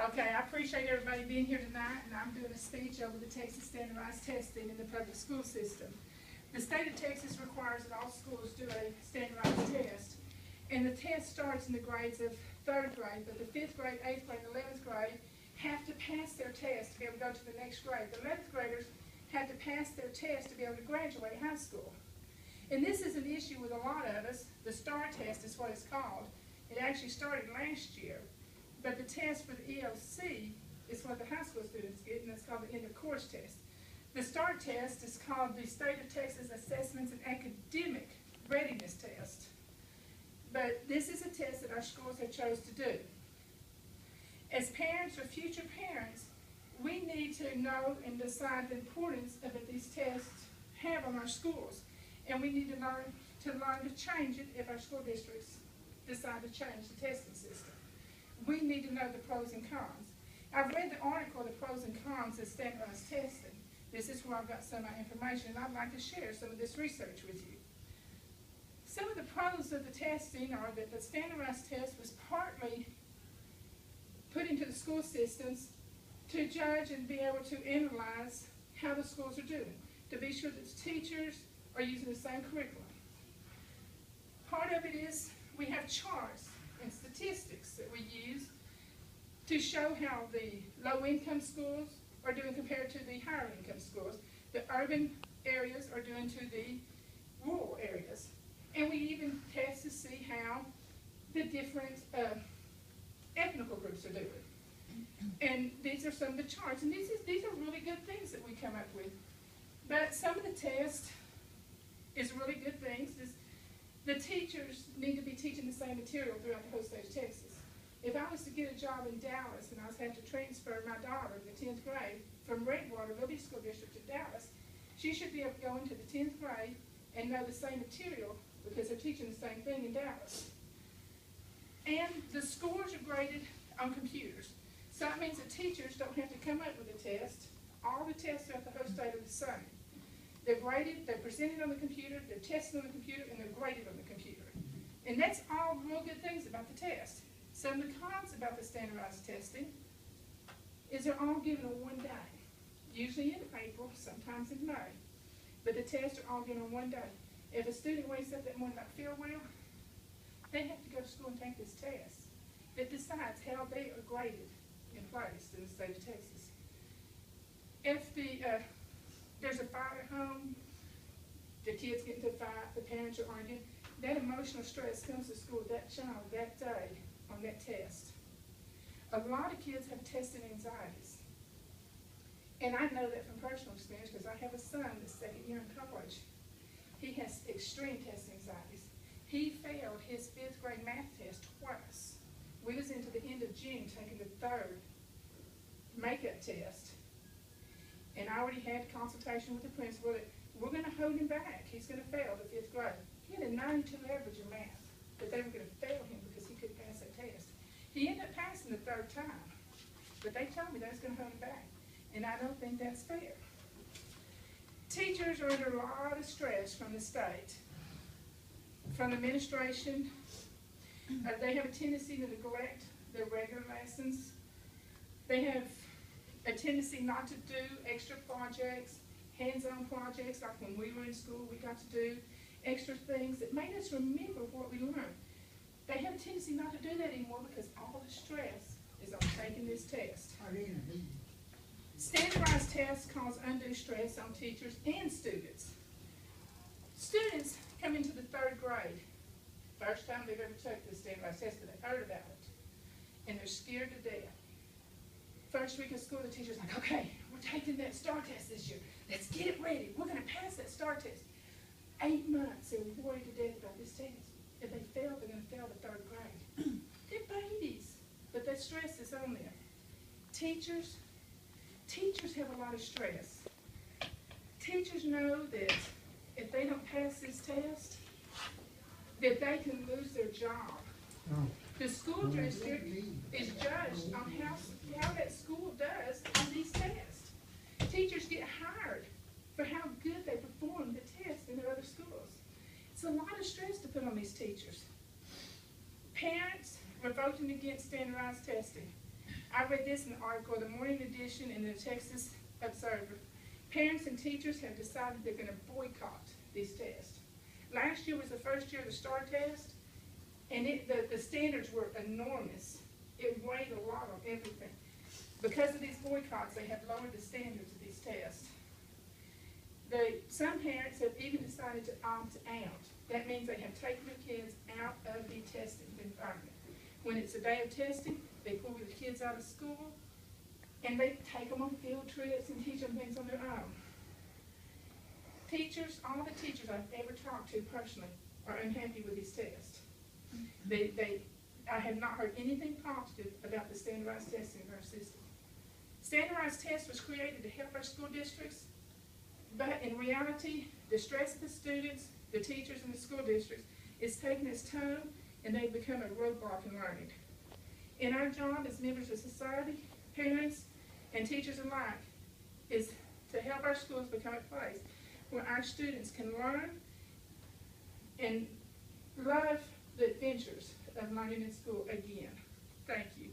Okay, I appreciate everybody being here tonight, and I'm doing a speech over the Texas standardized testing in the public school system. The state of Texas requires that all schools do a standardized test, and the test starts in the grades of 3rd grade, but the 5th grade, 8th grade, and 11th grade have to pass their test to be able to go to the next grade. The 11th graders have to pass their test to be able to graduate high school. And this is an issue with a lot of us. The STAR test is what it's called. It actually started last year. But the test for the EOC is what the high school students get, and it's called the end of course test. The STAR test is called the State of Texas Assessments and Academic Readiness Test. But this is a test that our schools have chose to do. As parents or future parents, we need to know and decide the importance of what these tests have on our schools. And we need to learn to change it if our school districts decide to change the testing system. We need to know the pros and cons. I've read the article, The Pros and Cons of Standardized Testing. This is where I've got some of my information, and I'd like to share some of this research with you. Some of the pros of the testing are that the standardized test was partly put into the school systems to judge and be able to analyze how the schools are doing, to be sure that the teachers are using the same curriculum. Part of it is we have charts and statistics that we use to show how the low-income schools are doing compared to the higher-income schools. The urban areas are doing to the rural areas. And we even test to see how the different ethnical groups are doing. And these are some of the charts. And these are really good things that we come up with. But some of the tests is really good things. The teachers need to be teaching the same material throughout the whole state of Texas. If I was to get a job in Dallas and I was having to transfer my daughter in the 10th grade from Redwater, Liberty School District, to Dallas, she should be able to go into the 10th grade and know the same material because they're teaching the same thing in Dallas. And the scores are graded on computers. So that means that teachers don't have to come up with a test. All the tests throughout the whole state are the same. They're graded, they're presented on the computer, they're tested on the computer, and they're graded on the computer. And that's all real good things about the test. Some of the cons about the standardized testing is they're all given on one day, usually in April, sometimes in May. But the tests are all given on one day. If a student wakes up that morning not feel well, they have to go to school and take this test that decides how they are graded and placed in the state of Texas. If there's a fight at home, the kids get into a fight, the parents are arguing, that emotional stress comes to school with that child that day on that test. A lot of kids have testing anxieties. And I know that from personal experience because I have a son that's 2nd year in college. He has extreme test anxieties. He failed his 5th grade math test twice. We was into the end of June taking the 3rd makeup test. And I already had consultation with the principal that we're going to hold him back. He's going to fail the 5th grade. He had a 92 average in math, but they were going to fail him because he couldn't pass that test. He ended up passing the 3rd time, but they told me they was going to hold him back, and I don't think that's fair. Teachers are under a lot of stress from the state, from the administration. They have a tendency to neglect their regular lessons. They have a tendency not to do extra projects, hands-on projects, like when we were in school, we got to do extra things that made us remember what we learned. They have a tendency not to do that anymore because all the stress is on taking this test. Standardized tests cause undue stress on teachers and students. Students come into the 3rd grade, first time they've ever taken the standardized test, but they've heard about it, and they're scared to death. First week of school, the teacher's like, okay, we're taking that STAR test this year. Let's get it ready. We're going to pass that STAR test. 8 months, they're worried to death about this test. If they fail, they're going to fail the 3rd grade. They're babies, but that stress is on them. Teachers have a lot of stress. Teachers know that if they don't pass this test, that they can lose their job. The school district is judged on how that school does on these tests. Teachers get hired for how good they perform the test in their other schools. It's a lot of stress to put on these teachers. Parents were voting against standardized testing. I read this in the article, the morning edition in the Texas Observer. Parents and teachers have decided they're gonna boycott these tests. Last year was the first year of the STAR test, and the standards were enormous. It weighed a lot on everything. Because of these boycotts, they have lowered the standards of these tests. Some parents have even decided to opt out. That means they have taken their kids out of the testing environment. When it's a day of testing, they pull the kids out of school, and they take them on field trips and teach them things on their own. Teachers, all the teachers I've ever talked to personally are unhappy with these tests. I have not heard anything positive about the standardized testing in our system. Standardized tests was created to help our school districts, but in reality, the stress of the students, the teachers, and the school districts is taking its toll, and they've become a roadblock in learning. And our job as members of society, parents, and teachers alike is to help our schools become a place where our students can learn and love the adventures of learning in school again. Thank you.